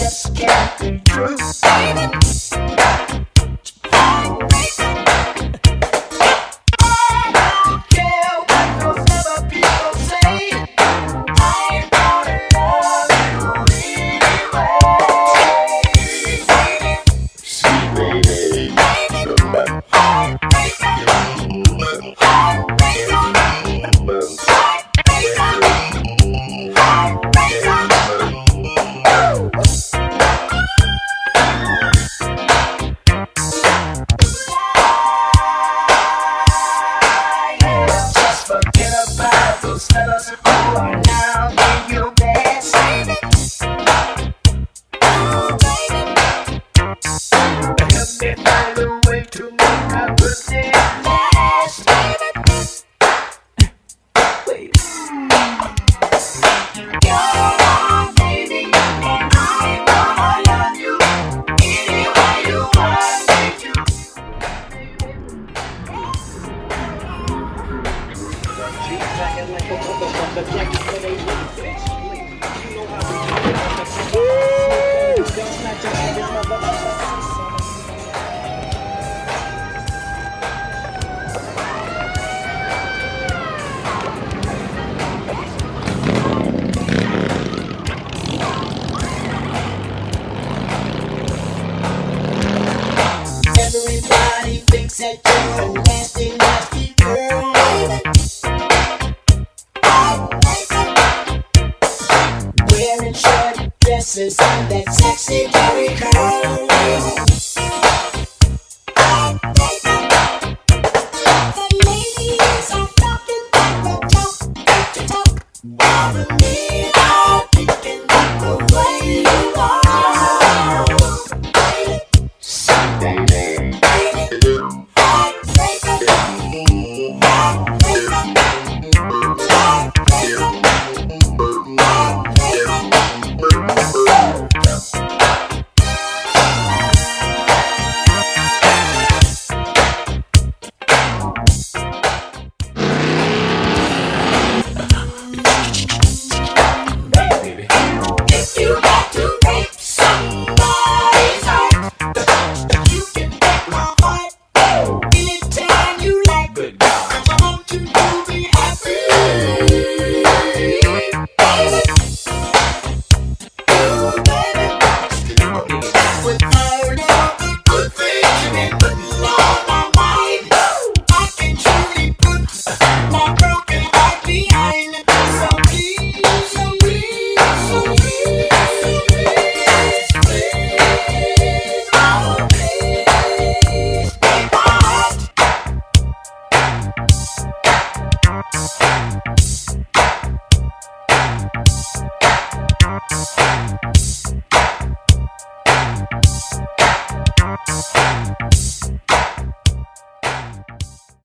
just can't be true. Fellas who are now in your best. Help me find a way to make a good day last. Wait. You're my baby, and I'm gonna love you any way you want me Everybody thinks that you're a nasty, nasty girl. Wearing short dresses and that sexy Jerry curl. The ladies are talking like the talk, while the men are thinking of the way you are.